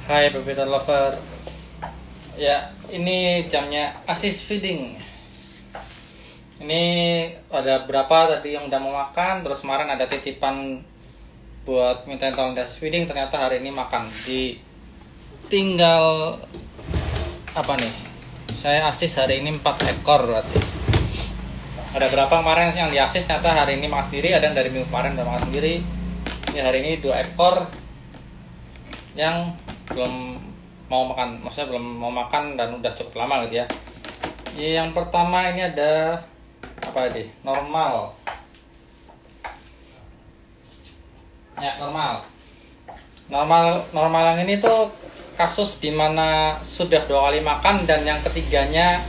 Hai Baby Lover. Ya, ini jamnya assist feeding. Ini ada berapa tadi yang udah mau makan, terus kemarin ada titipan buat minta tolong assist feeding, ternyata hari ini makan. Tinggal apa nih? Saya assist hari ini 4 ekor berarti. Ada berapa kemarin yang di assist, ternyata hari ini makan sendiri, ada yang dari minggu kemarin udah makan sendiri. Ini hari ini 2 ekor yang belum mau makan, maksudnya belum mau makan dan udah cukup lama gitu ya. Yang pertama ini ada apa nih? Normal. Ya, normal yang ini tuh kasus dimana sudah 2 kali makan dan yang ketiganya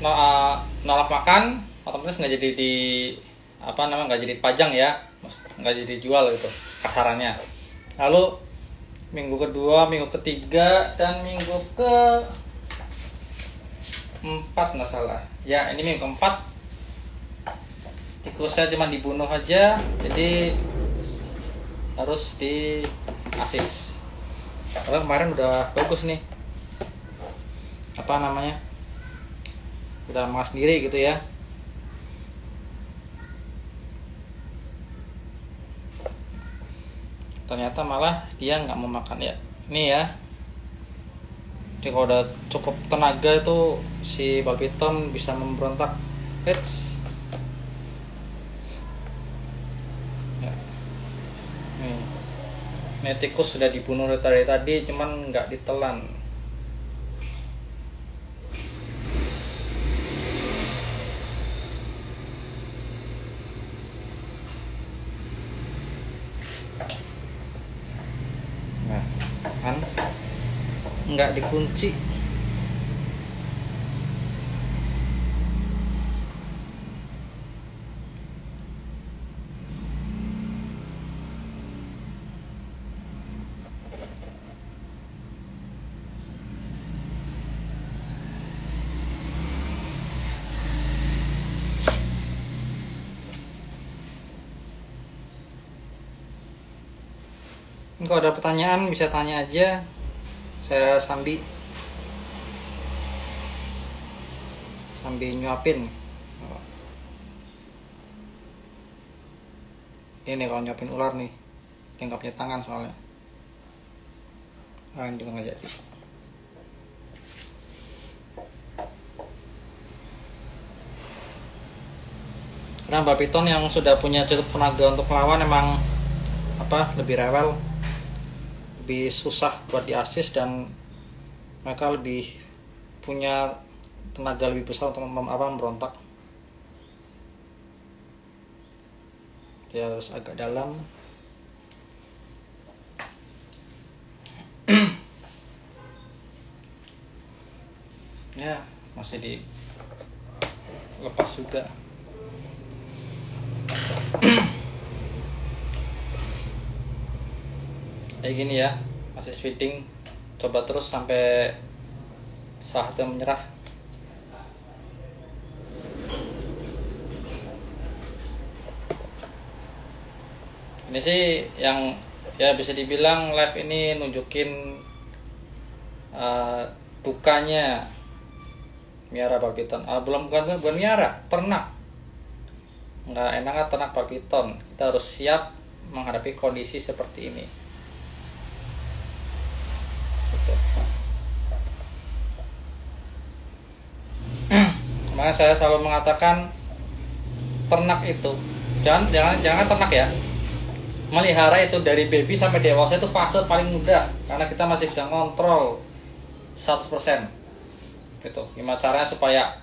nolak makan, otomatis nggak jadi nggak jadi dipajang ya, nggak jadi dijual gitu kasarannya. Lalu minggu kedua, minggu ketiga, dan minggu ke-4 nggak salah. Ya, ini minggu ke-4 tikusnya cuma dibunuh aja, jadi harus di asis. Karena kemarin udah bagus nih, udah makan sendiri gitu ya. Ternyata malah dia nggak mau makan ya. Ini ya, jadi kalau udah cukup tenaga itu si babiton bisa memberontak. Ya. Ini tikus sudah dibunuh dari tadi, cuman nggak ditelan. Kan nggak dikunci. Kalau ada pertanyaan bisa tanya aja, saya sambil nyuapin. Ini kalau nyuapin ular nih, dia nggak punya tangan soalnya. Ini juga nggak jadi. Karena babiton yang sudah punya cukup tenaga untuk melawan emang lebih rewel, lebih susah buat diasis, dan mereka lebih punya tenaga lebih besar untuk memberontak. Dia harus agak dalam. Ya, masih dilepas juga. Kayak gini ya, masih feeding, coba terus sampai salah satu menyerah. Ini sih yang ya bisa dibilang live ini nunjukin dukanya miara babiton. Bukan miara, ternak. Nggak enaknya ternak babiton. Kita harus siap menghadapi kondisi seperti ini. Makanya saya selalu mengatakan ternak itu jangan ternak ya, melihara itu dari baby sampai dewasa itu fase paling mudah, karena kita masih bisa ngontrol 100% gitu. Gimana caranya supaya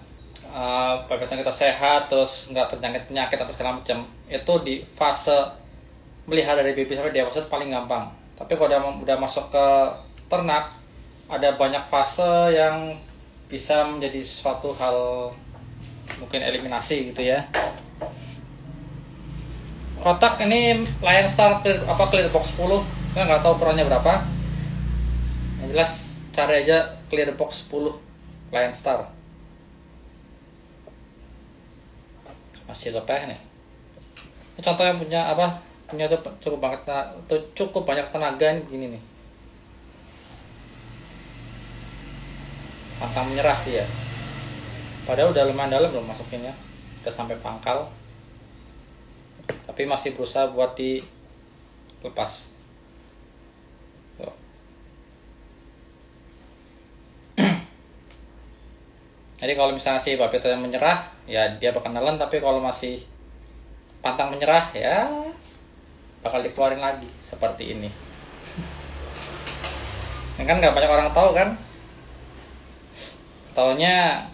babiton kita sehat, terus nggak terjangkit penyakit atau segala macam, itu di fase melihara dari baby sampai dewasa itu paling gampang. Tapi kalau udah masuk ke ternak, ada banyak fase yang bisa menjadi suatu hal mungkin eliminasi gitu ya. Kotak ini Lion Star clear box 10, saya nggak tahu ukurannya berapa. Yang jelas cari aja clear box 10 Lion Star. Masih lepeh nih. Ini contoh yang punya cukup banyak tenaga ini begini nih. pantang menyerah dia. Padahal udah lumayan dalam belum masukinnya, udah sampai pangkal, tapi masih berusaha buat dilepas. Tuh. Jadi kalau misalnya si babi yang menyerah, ya dia bakal nelen, tapi kalau masih pantang menyerah, ya bakal dikeluarin lagi seperti ini. Ini kan nggak banyak orang tahu kan? Taunya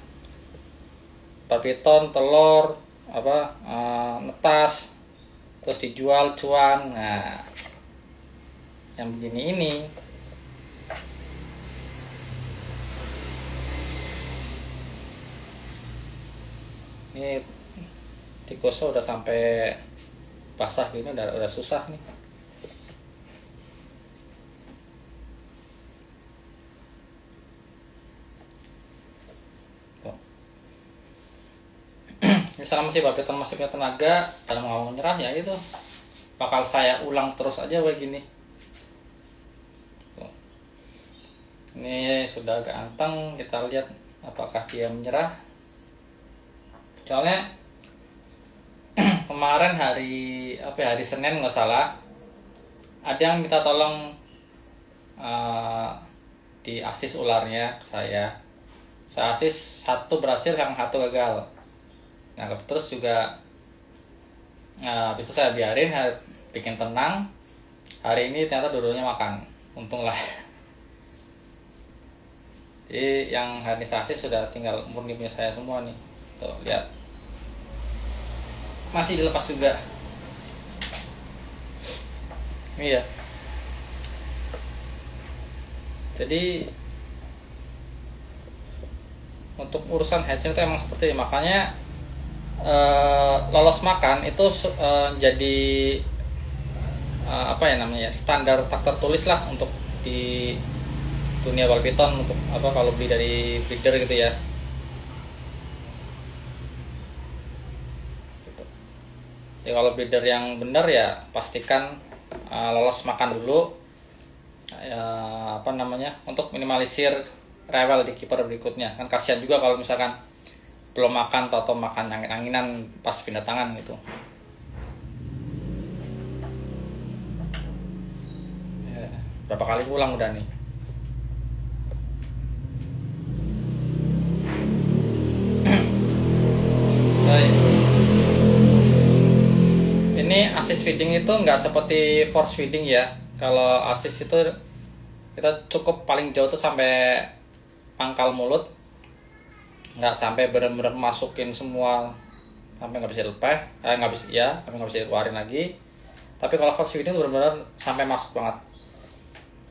babiton, telur, netas, terus dijual cuan. Nah, yang begini ini tikusnya udah sampai basah gini, udah susah nih. Misalnya masih babiton masih punya tenaga dalam mau menyerah, ya itu bakal saya ulang terus aja begini. Ini sudah agak anteng, kita lihat apakah dia menyerah. Soalnya kemarin hari Senin nggak salah, ada yang minta tolong di asis ularnya ke saya asis, satu berhasil, yang satu gagal. Nah terus juga bisa saya biarin, bikin tenang. Hari ini ternyata dua-duanya makan, untung lah. Jadi yang hari asis sudah tinggal murni punya saya semua nih. Tuh lihat, masih dilepas juga. Iya. Jadi untuk urusan hatching itu emang seperti ini. Makanya lolos makan itu jadi standar tak tertulis lah untuk di dunia ball python, untuk kalau beli dari breeder gitu ya. Ya kalau breeder yang benar ya pastikan lolos makan dulu, untuk minimalisir rewel di keeper berikutnya. Kan kasihan juga kalau misalkan belum makan atau makan angin-anginan pas pindah tangan gitu. Ya, berapa kali pulang udah nih. Ini assist feeding itu nggak seperti force feeding ya. Kalau assist itu kita cukup paling jauh tuh sampai pangkal mulut, nggak sampai benar-benar masukin semua sampai nggak bisa dilepas, sampai nggak bisa dikeluarin lagi. Tapi kalau force feeding itu benar-benar sampai masuk banget.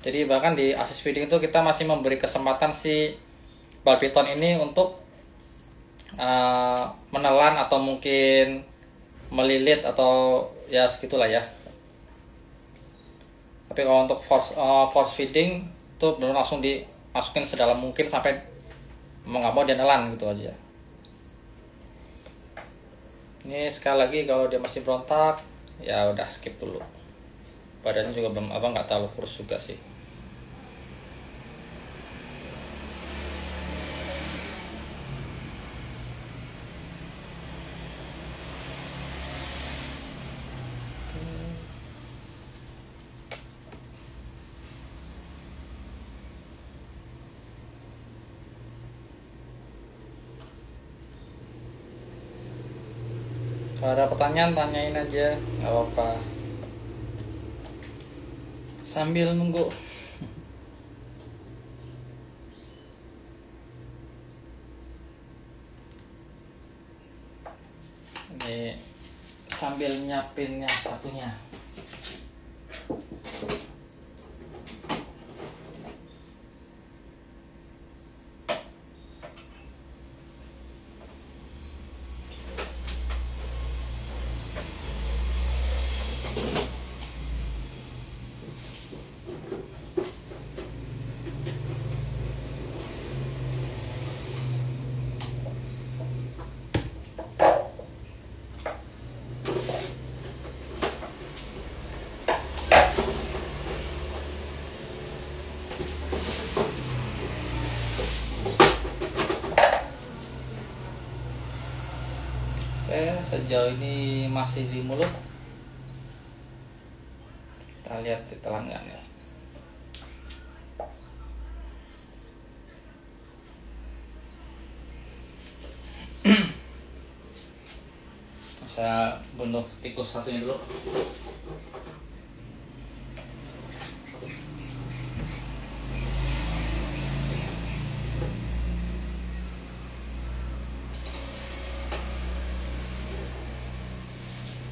Jadi bahkan di assist feeding itu kita masih memberi kesempatan si ball python ini untuk menelan atau mungkin melilit atau ya segitulah ya. Tapi kalau untuk force feeding itu benar langsung dimasukin sedalam mungkin sampai mau nggak mau dia nelan gitu aja. Ini sekali lagi kalau dia masih berontak, ya udah skip dulu. Badannya juga belum nggak terlalu kurus juga sih. Kalau ada pertanyaan tanyain aja, nggak apa-apa. Sambil nunggu. Ini sambil nyiapin yang satunya. sejauh ini masih di mulut. Kita lihat ditelan nggak ya. Saya bunuh tikus satunya dulu.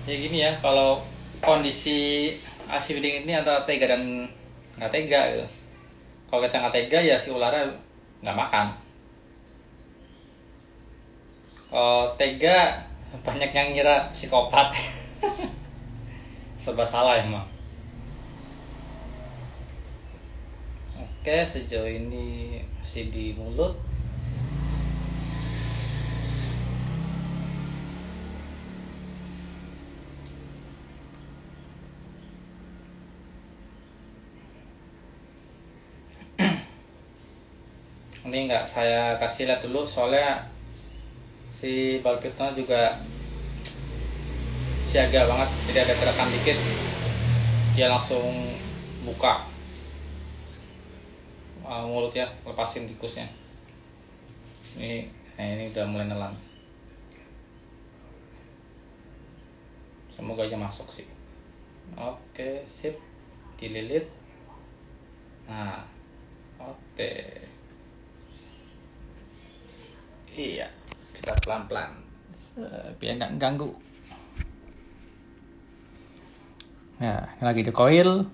Ya gini ya, kalau kondisi asi feeding ini antara tega dan nggak tega gitu. Kalau kita nggak tega ya si ularnya nggak makan. Kalau tega banyak yang ngira psikopat. Serba salah emang. Oke, sejauh ini masih di mulut. Ini nggak saya kasih lihat dulu soalnya si balpitnya juga siaga banget, jadi ada gerakan dikit dia langsung buka mulutnya, lepasin tikusnya. Ini udah mulai nelan. Semoga aja masuk sih. Oke, sip, dililit. Nah, oke. Iya, kita pelan-pelan biar nggak ganggu. Ya, ini lagi di coil.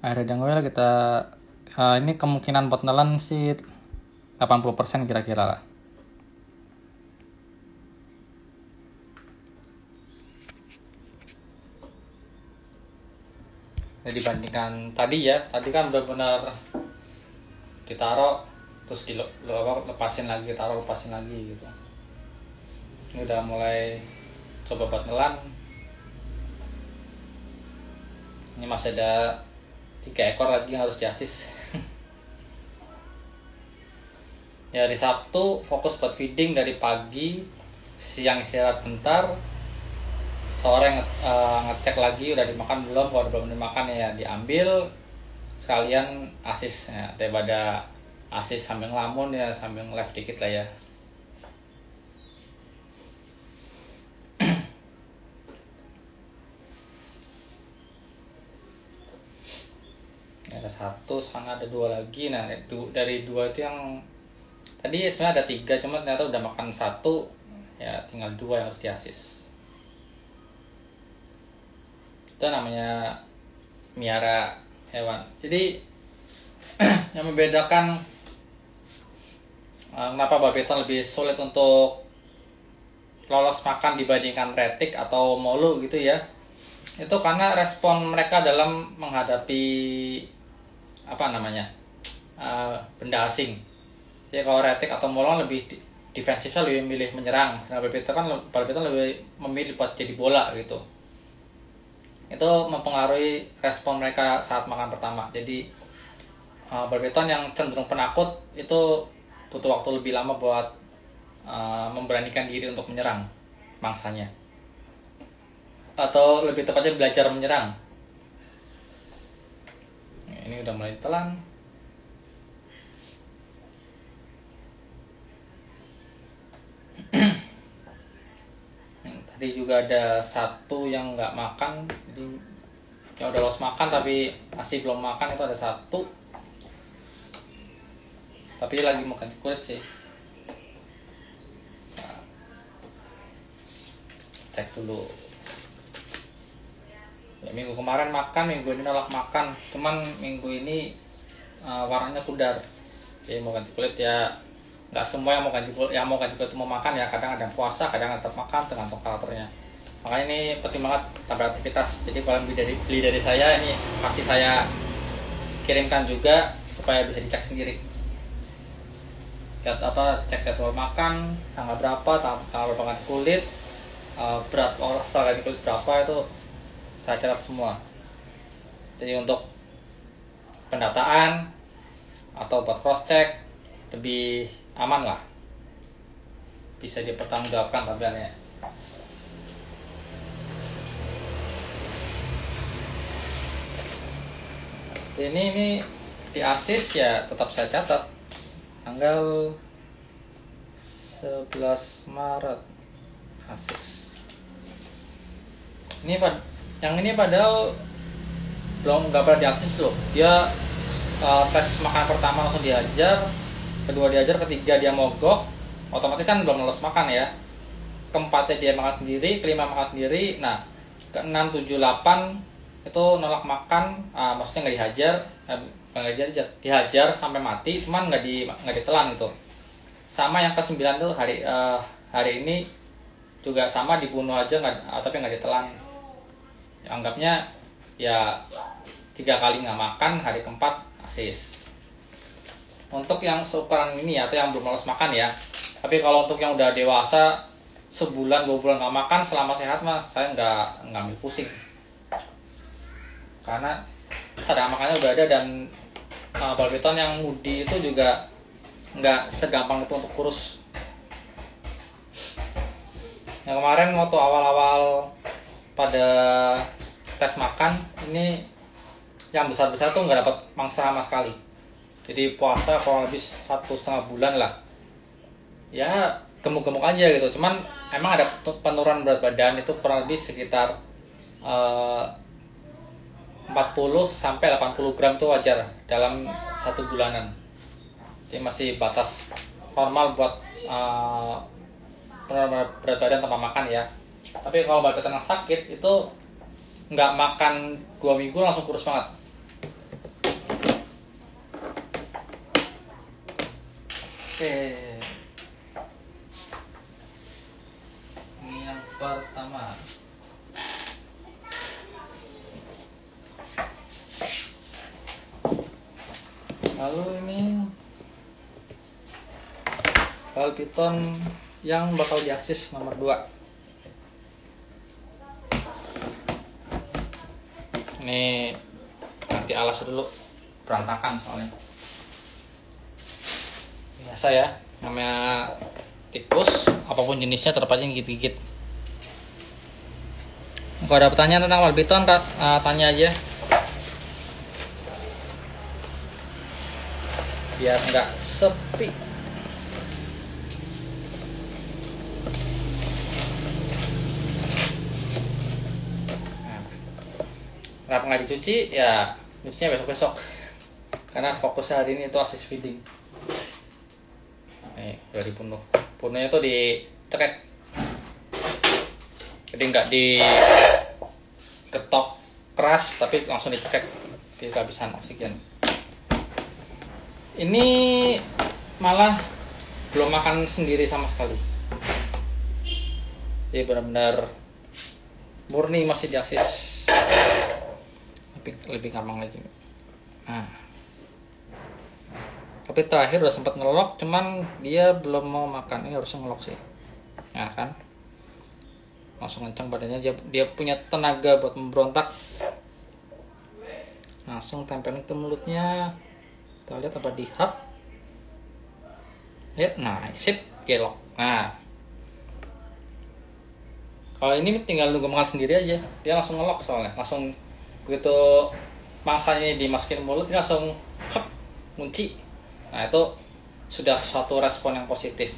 Akhirnya di coil kita ini kemungkinan buat nelan sih 80% kira-kira lah. Nah, dibandingkan tadi ya, tadi kan benar-benar ditaruh terus lepasin lagi, taruh lepasin lagi gitu. Ini udah mulai coba buat nelan. Ini masih ada 3 ekor lagi yang harus diasis. Ya, hari Sabtu fokus buat feeding dari pagi, siang istirahat bentar, sore ngecek lagi udah dimakan belum. Kalau belum dimakan ya diambil, sekalian asis ya, daripada asis sambil ngelamun ya sambil nge-live dikit lah ya. Ada 1 sama ada 2 lagi. Nah, dari 2 itu yang tadi sebenarnya ada 3, cuma ternyata udah makan 1 ya, tinggal 2 yang harus diasis. Itu namanya miara hewan. Jadi yang membedakan kenapa babi lebih sulit untuk lolos makan dibandingkan retik atau molu gitu ya, itu karena respon mereka dalam menghadapi benda asing. Jadi kalau retik atau molu lebih defensifnya, lebih memilih menyerang, sedangkan babi lebih memilih buat jadi bola gitu. Itu mempengaruhi respon mereka saat makan pertama. Jadi babi yang cenderung penakut itu butuh waktu lebih lama buat memberanikan diri untuk menyerang mangsanya, atau lebih tepatnya belajar menyerang. Ini udah mulai ditelan. Tadi juga ada 1 yang nggak makan, jadi yang udah lolos makan tapi masih belum makan, itu ada 1. Tapi lagi makan kulit sih. Nah, cek dulu. Ya, minggu kemarin makan, minggu ini nolak makan. Cuman minggu ini warnanya pudar. Jadi mau ganti kulit ya. Nggak semua yang mau ganti kulit itu mau makan ya. Kadang ada yang puasa, kadang tetap makan, tergantung karakternya. Makanya ini penting banget tambah aktivitas. Jadi kalau beli dari saya, ini pasti saya kirimkan juga supaya bisa dicek sendiri. Cek jadwal makan, tanggal berapa, tanggal berapa ganti kulit, berat setelah ganti kulit berapa, itu saya catat semua. Jadi untuk pendataan atau buat cross check lebih aman lah, bisa dipertanggungjawabkan tampilannya. Ini di asis ya tetap saya catat tanggal 11 Maret asis. Yang ini padahal nggak pernah di asis loh. Dia tes makan pertama langsung diajar, kedua diajar, ketiga dia mogok, otomatis kan belum lolos makan ya. Keempatnya dia makan sendiri, kelima makan sendiri. Nah, ke-6, 7, 8 itu nolak makan, maksudnya nggak dihajar sampai mati, cuman nggak ditelan gitu. Sama yang ke-9 tuh hari ini juga sama, dibunuh aja tapi nggak ditelan. Anggapnya ya 3 kali nggak makan, hari keempat asis. Untuk yang seukuran ini ya, atau yang belum lolos makan ya. Tapi kalau untuk yang udah dewasa sebulan 2 bulan nggak makan selama sehat mah saya nggak ambil pusing, karena cadangan makannya udah ada. Dan bal piton yang mudi itu juga nggak segampang itu untuk kurus. Yang kemarin waktu awal-awal pada tes makan ini yang besar-besar tuh nggak dapat mangsa sama sekali. Jadi puasa kurang lebih 1,5 bulan lah ya, gemuk-gemuk aja gitu. Cuman emang ada penurunan berat badan itu kurang lebih sekitar 40 sampai 80 gram tuh wajar dalam 1 bulanan. Jadi masih batas normal buat penurunan berat badan tanpa makan ya. Tapi kalau bal piton yang sakit itu nggak makan 2 minggu langsung kurus banget. Oke, ini yang pertama. Lalu ini bal piton yang bakal diasis nomor 2. Ini ganti alas dulu, berantakan soalnya. Biasa ya, namanya tikus, apapun jenisnya tetap aja gigit-gigit. Kalau ada pertanyaan tentang bal piton, tanya aja. Biar nggak sepi. Kenapa nggak dicuci? Ya, cucinya besok-besok. Karena fokusnya hari ini itu asis feeding. Nih, udah dibunuh. Bunuhnya tuh dicekek. Jadi nggak diketok keras, tapi langsung dicekek. Di kehabisan oksigen. Ini malah belum makan sendiri sama sekali. Jadi benar-benar murni masih diasis. Lebih gampang lagi. Nah, tapi terakhir udah sempat ngelok, cuman dia belum mau makan. Ini harusnya ngelok sih. Nah kan, langsung kencang badannya, dia punya tenaga buat memberontak. Langsung tempelin ke mulutnya. Kita lihat apa dihap. Ya, nah, sip, gelok. Nah, kalau ini tinggal nunggu makan sendiri aja. Dia langsung ngelok soalnya, langsung begitu mangsanya dimasukin mulut dia langsung kunci. Nah, itu sudah suatu respon yang positif.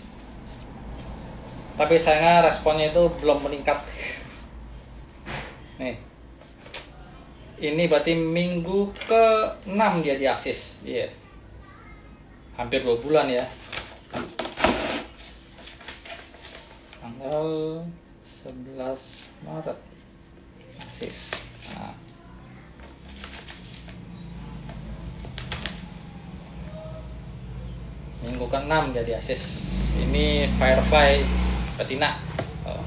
Tapi sayangnya responnya itu belum meningkat. Nih, ini berarti minggu ke-6 dia diasis. Iya, hampir 2 bulan ya. Tanggal 11 Maret asis. Nah, minggu ke-6 dia diasis. Ini Firefly betina. Oh.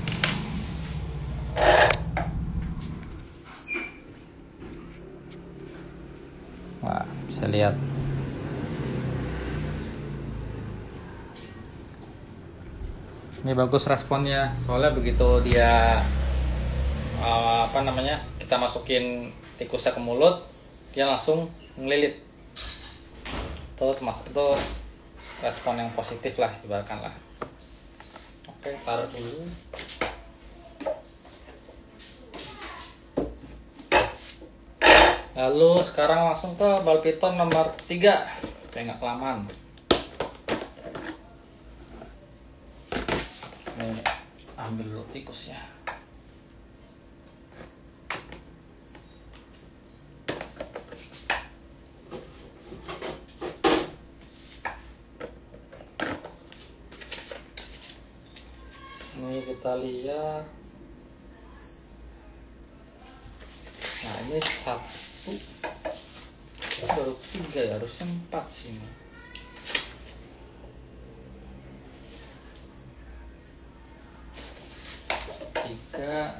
Wah, bisa lihat. Ini bagus responnya. Soalnya begitu dia kita masukin tikusnya ke mulut, dia langsung ngelilit. Itu respon yang positif lah, ibaratkan lah. Oke, taruh dulu. Lalu sekarang langsung ke bal piton nomor 3. Saya nggak kelamaan. Ini ambil dulu tikusnya. Ini kita lihat. Nah ini 1, baru 3 ya, harusnya 4 sih ini.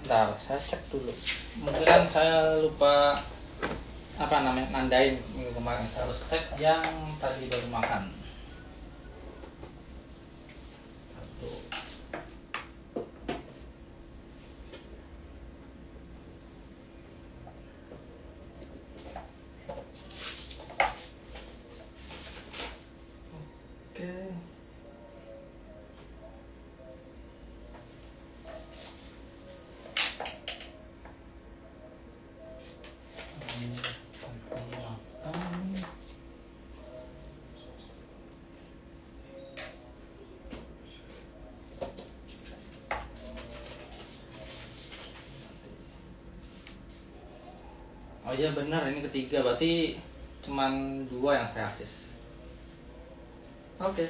Ntar saya cek dulu. Mungkin kan saya lupa nandain minggu kemarin. Saya harus cek yang tadi baru makan. Oke. Oh iya benar, ini ketiga, berarti cuman 2 yang saya asis. Oke.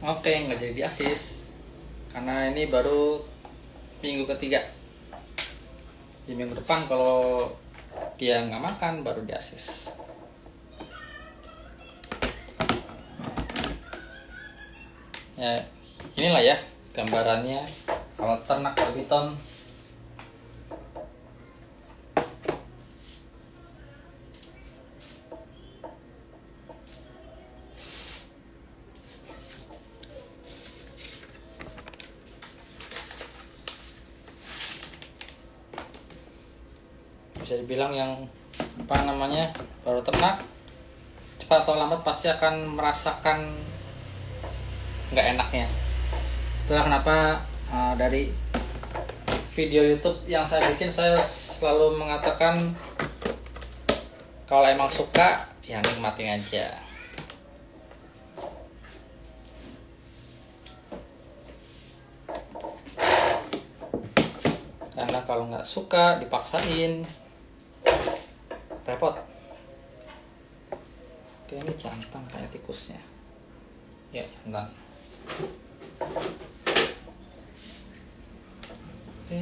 Oke, nggak jadi diasis karena ini baru minggu ketiga. Di minggu depan kalau dia nggak makan baru diasis. Ya, inilah ya gambarannya kalau ternak bal piton. Bisa dibilang yang baru ternak, cepat atau lambat pasti akan merasakan nggak enaknya. Itulah kenapa dari video YouTube yang saya bikin, saya selalu mengatakan kalau emang suka ya nikmatin aja. Karena kalau nggak suka dipaksain repot. Oke, ini jantan kayak tikusnya. Ya, jantan. Oke.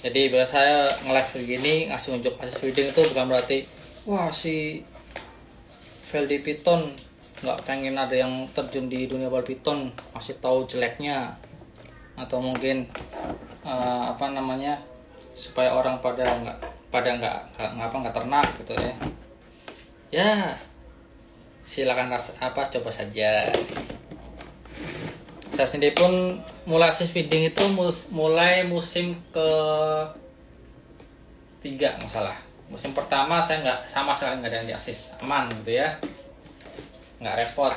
Jadi bila saya nge-live begini ngasih unjuk asis feeding itu bukan berarti wah si Veldy Piton nggak pengen ada yang terjun di dunia bal piton, masih tahu jeleknya, atau mungkin supaya orang pada nggak ternak gitu ya. Ya silakan coba saja. Saya sendiri pun mulai asis feeding itu mulai musim ke-3 masalah. Musim pertama saya sama sekali nggak ada yang diasis, aman gitu ya, nggak repot.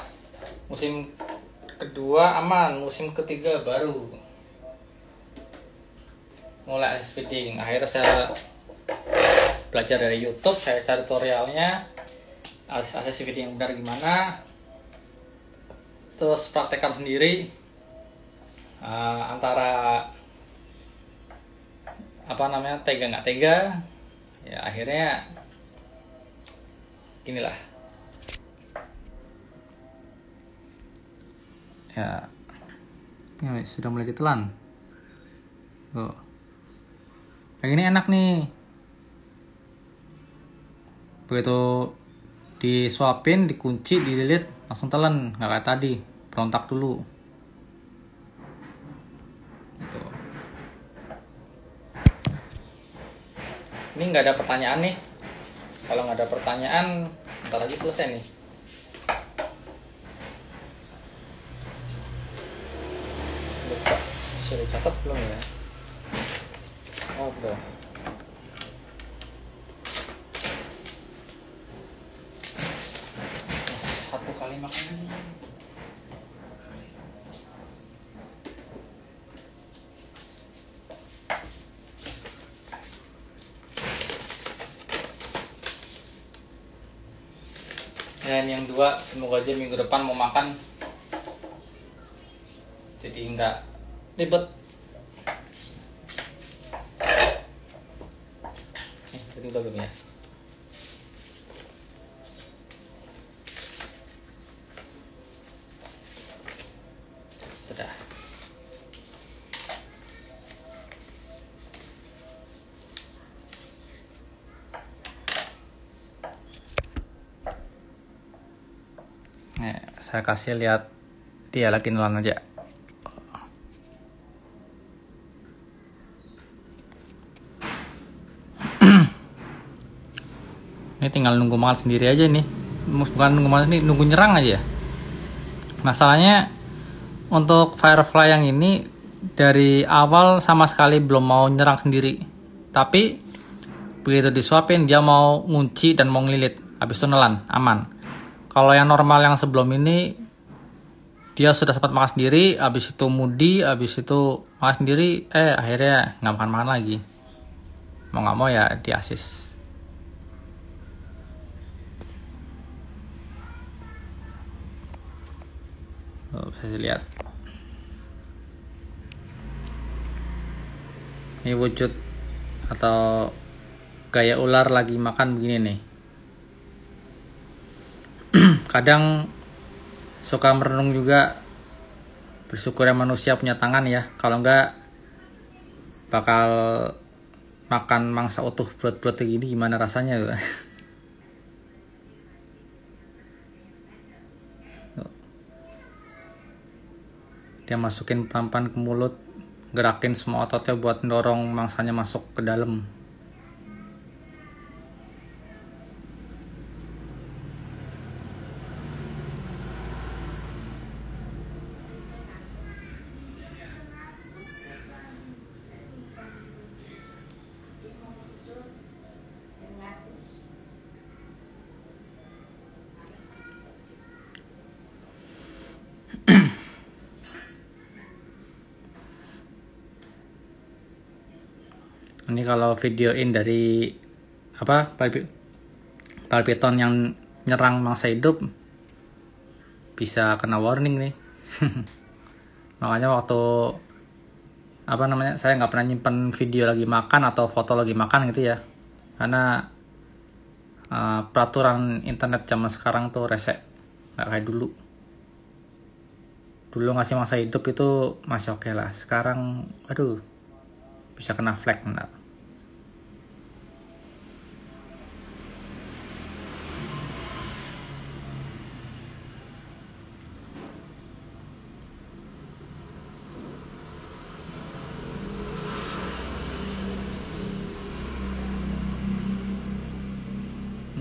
Musim kedua aman, musim ketiga baru mulai asis feeding. Akhirnya saya belajar dari YouTube, saya cari tutorialnya asis feeding yang benar gimana, terus praktekkan sendiri. Antara tega nggak tega ya, akhirnya ginilah. Ya, ini sudah mulai ditelan. Tuh. Kayak gini enak nih. Begitu disuapin, dikunci, dililit, langsung telan. Nggak kayak tadi, berontak dulu. Gitu. Ini nggak ada pertanyaan nih. Kalau nggak ada pertanyaan, ntar lagi selesai nih. Buka. Sudah catat belum ya? Oh, belum. Masih 1 kali makan ini. Dan yang 2, semoga aja minggu depan mau makan jadi nggak ribet. Ini udah belum ya? Sudah. Saya kasih lihat dia lagi nelan aja. Ini tinggal nunggu makan sendiri aja nih. Bukan nunggu makan, ini nunggu nyerang aja. Masalahnya untuk Firefly yang ini dari awal sama sekali belum mau nyerang sendiri. Tapi begitu disuapin dia mau ngunci dan mau ngelilit. Habis itu nelan, aman. Kalau yang normal yang sebelum ini dia sudah sempat makan sendiri, habis itu mudi, habis itu makan sendiri, akhirnya nggak makan lagi. Mau nggak mau ya di asis. Bisa lihat. Ini wujud atau gaya ular lagi makan begini nih. Kadang suka merenung juga, bersyukur ya manusia punya tangan ya. Kalau enggak bakal makan mangsa utuh bulat-bulat gini gimana rasanya tuh. Dia masukin pelan-pelan ke mulut, gerakin semua ototnya buat mendorong mangsanya masuk ke dalam. Ini kalau videoin dari Palpiton yang nyerang mangsa hidup bisa kena warning nih. Makanya waktu saya nggak pernah nyimpen video lagi makan atau foto lagi makan gitu ya, karena peraturan internet zaman sekarang tuh rese, nggak kayak dulu ngasih mangsa hidup itu masih oke lah. Sekarang aduh bisa kena flag enggak.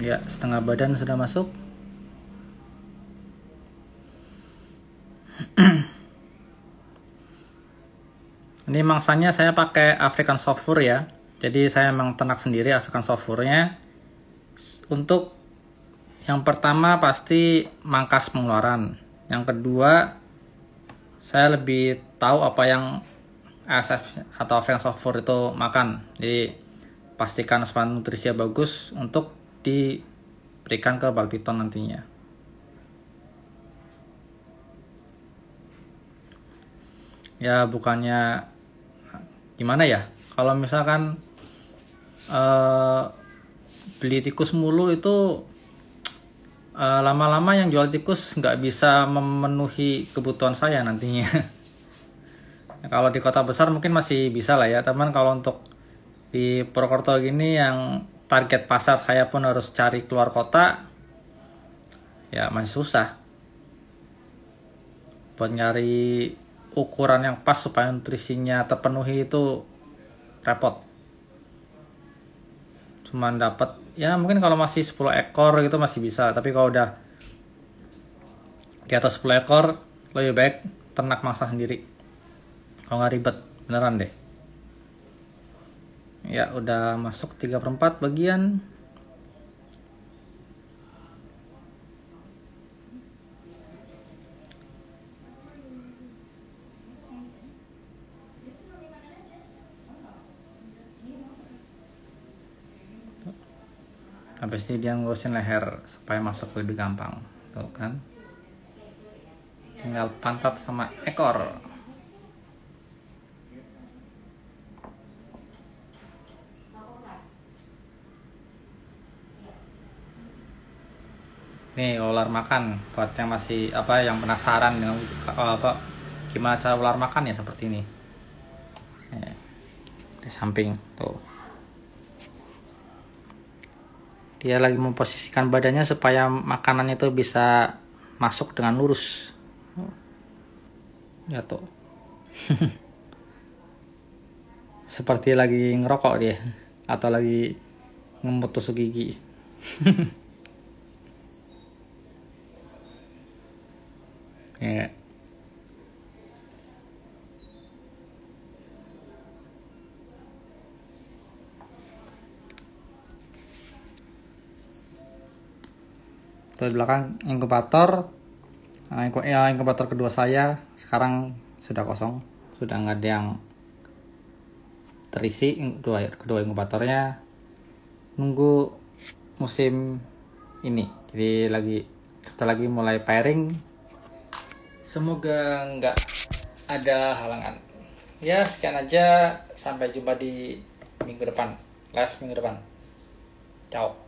Ya, setengah badan sudah masuk. Ini mangsanya saya pakai African soft fur ya. Jadi saya memang ternak sendiri African soft furnya. Untuk yang pertama pasti mangkas pengeluaran. Yang kedua, saya lebih tahu apa yang ASF atau African soft fur itu makan. Jadi pastikan asupan nutrisinya bagus untuk diberikan ke Palpiton nantinya. Ya bukannya gimana ya, kalau misalkan beli tikus mulu itu lama-lama yang jual tikus nggak bisa memenuhi kebutuhan saya nantinya. Kalau di kota besar mungkin masih bisa lah ya teman. Kalau untuk di Purwokerto gini yang target pasar saya pun harus cari keluar kota, ya masih susah buat nyari ukuran yang pas supaya nutrisinya terpenuhi, itu repot. Cuman dapat ya mungkin kalau masih 10 ekor gitu masih bisa, tapi kalau udah di atas 10 ekor lebih baik ternak mangsa sendiri, kalau nggak ribet beneran deh. Ya udah masuk 3/4 bagian. Habis ini dia ngurusin leher supaya masuk lebih gampang. Tuh kan. Tinggal pantat sama ekor. Nih ular makan buat yang masih yang penasaran dengan gimana cara ular makan ya seperti ini. Di samping tuh. Dia lagi memposisikan badannya supaya makanan itu bisa masuk dengan lurus. Ya tuh. Seperti lagi ngerokok dia atau lagi ngemut tusuk gigi. Ya. Tuh di belakang inkubator. Inkubator kedua saya sekarang sudah kosong, sudah nggak ada yang terisi. Kedua inkubatornya nunggu musim ini, jadi kita lagi mulai pairing. Semoga nggak ada halangan. Ya sekian aja, sampai jumpa di minggu depan, live minggu depan. Ciao.